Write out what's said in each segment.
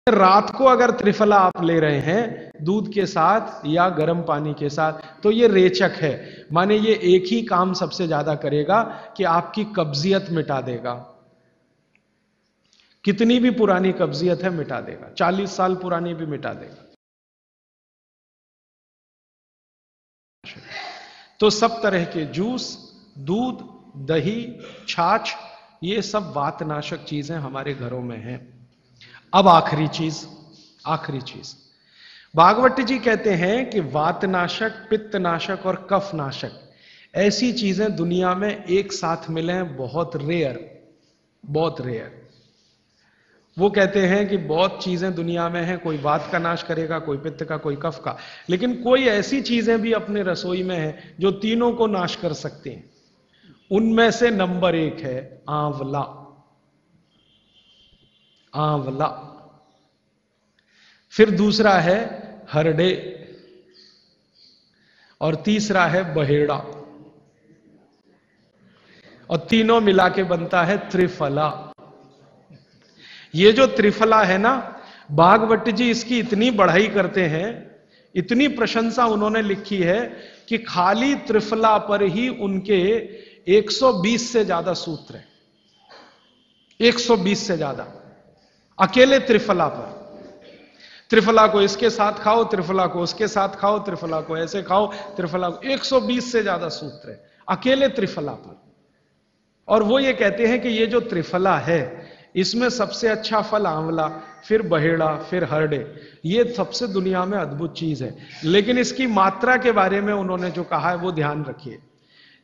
रात को अगर त्रिफला आप ले रहे हैं दूध के साथ या गर्म पानी के साथ तो ये रेचक है, माने ये एक ही काम सबसे ज्यादा करेगा कि आपकी कब्जियत मिटा देगा। कितनी भी पुरानी कब्जियत है मिटा देगा, 40 साल पुरानी भी मिटा देगा। तो सब तरह के जूस, दूध, दही, छाछ, ये सब वातनाशक चीजें हमारे घरों में हैं। अब आखिरी चीज भागवत जी कहते हैं कि वातनाशक, पित्तनाशक और कफनाशक ऐसी चीजें दुनिया में एक साथ मिले हैं, बहुत रेयर। वो कहते हैं कि बहुत चीजें दुनिया में हैं, कोई वात का नाश करेगा, कोई पित्त का, कोई कफ का, लेकिन कोई ऐसी चीजें भी अपने रसोई में हैं जो तीनों को नाश कर सकती हैं। उनमें से नंबर 1 है आंवला। फिर दूसरा है हरडे और तीसरा है बहेड़ा और तीनों मिला के बनता है त्रिफला। ये जो त्रिफला है ना, भागवत जी इसकी इतनी बढ़ाई करते हैं, इतनी प्रशंसा उन्होंने लिखी है कि खाली त्रिफला पर ही उनके 120 से ज्यादा सूत्र हैं। 120 से ज्यादा अकेले त्रिफला पर। त्रिफला को इसके साथ खाओ, त्रिफला को उसके साथ खाओ, त्रिफला को ऐसे खाओ, त्रिफला को 120 से ज्यादा सूत्र है अकेले त्रिफला पर। और वो ये कहते हैं कि ये जो त्रिफला है इसमें सबसे अच्छा फल आंवला, फिर बहेड़ा, फिर हरडे, ये सबसे दुनिया में अद्भुत चीज है। लेकिन इसकी मात्रा के बारे में उन्होंने जो कहा है वो ध्यान रखिए।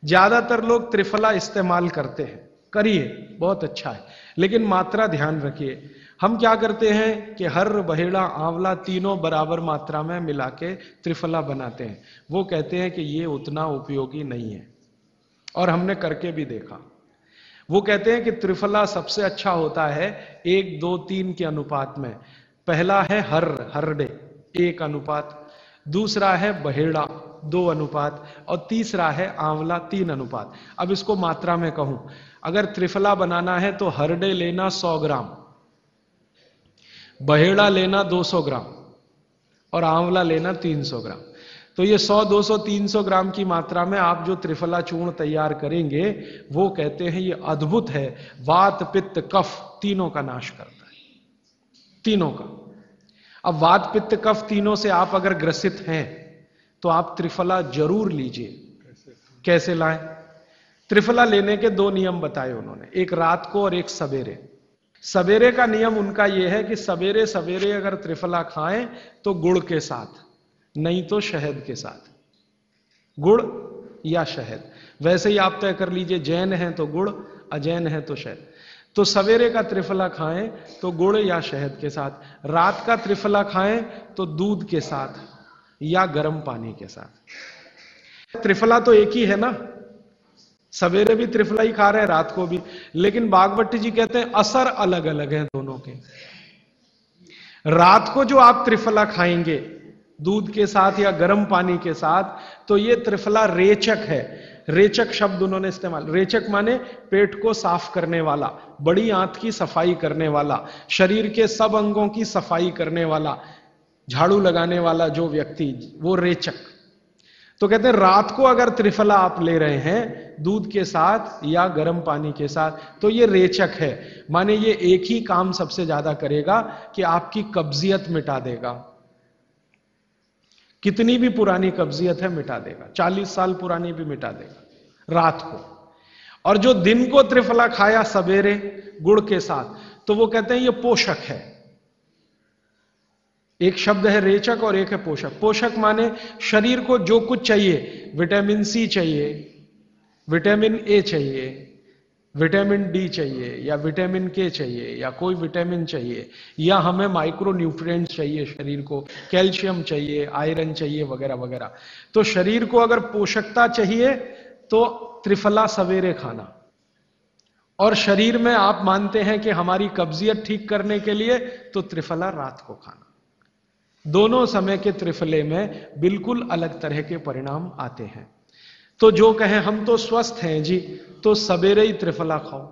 ज्यादातर लोग त्रिफला इस्तेमाल करते हैं, करिए, बहुत अच्छा है, लेकिन मात्रा ध्यान रखिए। हम क्या करते हैं कि हर, बहेड़ा, आंवला तीनों बराबर मात्रा में मिला के त्रिफला बनाते हैं। वो कहते हैं कि ये उतना उपयोगी नहीं है, और हमने करके भी देखा। वो कहते हैं कि त्रिफला सबसे अच्छा होता है 1, 2, 3 के अनुपात में। पहला है हरडे 1 अनुपात, दूसरा है बहेड़ा 2 अनुपात और तीसरा है आंवला 3 अनुपात। अब इसको मात्रा में कहूं, अगर त्रिफला बनाना है तो हरडे लेना 100 ग्राम, बहेड़ा लेना 200 ग्राम और आंवला लेना 300 ग्राम। तो ये 100, 200, 300 ग्राम की मात्रा में आप जो त्रिफला चूर्ण तैयार करेंगे, वो कहते हैं ये अद्भुत है, वात, पित्त, कफ तीनों का नाश करता है, तीनों का। अब वात, पित्त, कफ तीनों से आप अगर ग्रसित हैं तो आप त्रिफला जरूर लीजिए। कैसे लाएं? त्रिफला लेने के 2 नियम बताए उन्होंने, एक रात को और एक सवेरे। सवेरे का नियम उनका यह है कि सवेरे सवेरे अगर त्रिफला खाएं तो गुड़ के साथ, नहीं तो शहद के साथ, गुड़ या शहद। वैसे ही आप तय कर लीजिए, जैन हैं तो गुड़, अजैन है तो शहद। तो सवेरे का त्रिफला खाएं तो गुड़ या शहद के साथ, रात का त्रिफला खाएं तो दूध के साथ या गर्म पानी के साथ। त्रिफला तो एक ही है ना, सवेरे भी त्रिफला ही खा रहे हैं, रात को भी, लेकिन भागवत जी कहते हैं असर अलग अलग है दोनों के। रात को जो आप त्रिफला खाएंगे दूध के साथ या गर्म पानी के साथ, तो ये त्रिफला रेचक है। रेचक शब्द उन्होंने इस्तेमाल, रेचक माने पेट को साफ करने वाला, बड़ी आंत की सफाई करने वाला, शरीर के सब अंगों की सफाई करने वाला, झाड़ू लगाने वाला जो व्यक्ति, वो रेचक। तो कहते हैं रात को अगर त्रिफला आप ले रहे हैं दूध के साथ या गर्म पानी के साथ तो ये रेचक है, माने ये एक ही काम सबसे ज्यादा करेगा कि आपकी कब्जियत मिटा देगा। कितनी भी पुरानी कब्जियत है मिटा देगा, 40 साल पुरानी भी मिटा देगा रात को। और जो दिन को त्रिफला खाया सवेरे गुड़ के साथ, तो वो कहते हैं ये पोषक है। एक शब्द है रेचक और एक है पोषक। पोषक माने शरीर को जो कुछ चाहिए, विटामिन सी चाहिए, विटामिन ए चाहिए, विटामिन डी चाहिए, या विटामिन के चाहिए, या कोई विटामिन चाहिए, या हमें माइक्रो न्यूट्रिएंट्स चाहिए शरीर को, कैल्शियम चाहिए, आयरन चाहिए, वगैरह वगैरह। तो शरीर को अगर पोषकता चाहिए तो त्रिफला सवेरे खाना, और शरीर में आप मानते हैं कि हमारी कब्जियत ठीक करने के लिए तो त्रिफला रात को खाना। दोनों समय के त्रिफले में बिल्कुल अलग तरह के परिणाम आते हैं। तो जो कहें हम तो स्वस्थ हैं जी, तो सवेरे ही त्रिफला खाओ,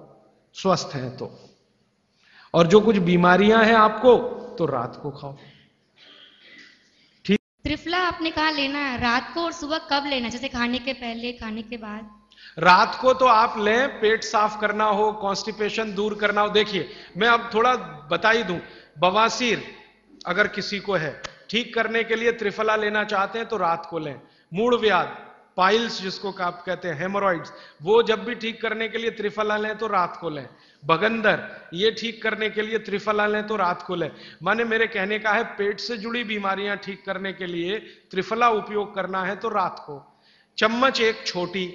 स्वस्थ हैं तो। और जो कुछ बीमारियां हैं आपको, तो रात को खाओ। त्रिफला आपने कहा लेना है रात को और सुबह कब लेना, जैसे खाने के पहले, खाने के बाद? रात को तो आप लें, पेट साफ करना हो, कॉन्स्टिपेशन दूर करना हो। देखिए मैं अब थोड़ा बता ही दूं, बवासीर अगर किसी को है, ठीक करने के लिए त्रिफला लेना चाहते हैं तो रात को लें। मूड व्याध, पाइल्स जिसको आप कहते हैं, हेमोरॉइड्स, वो जब भी ठीक करने के लिए त्रिफला लें तो रात को लें। बगंदर, ये ठीक करने के लिए त्रिफला लें तो रात को लें। माने मेरे कहने का है, पेट से जुड़ी बीमारियां ठीक करने के लिए त्रिफला उपयोग करना है तो रात को। चम्मच एक छोटी,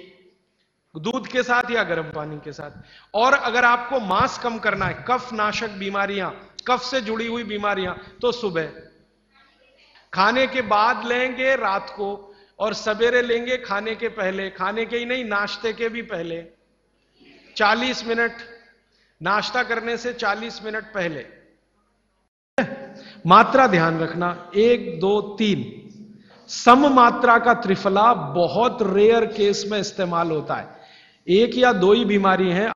दूध के साथ या गर्म पानी के साथ। और अगर आपको मांस कम करना है, कफ नाशक बीमारियां, कफ से जुड़ी हुई बीमारियां, तो सुबह खाने के बाद लेंगे रात को, और सवेरे लेंगे खाने के पहले, खाने के ही नहीं नाश्ते के भी पहले 40 मिनट, नाश्ता करने से 40 मिनट पहले। मात्रा ध्यान रखना, 1 2 3 सम मात्रा का त्रिफला बहुत रेयर केस में इस्तेमाल होता है। 1 या 2 ही बीमारी है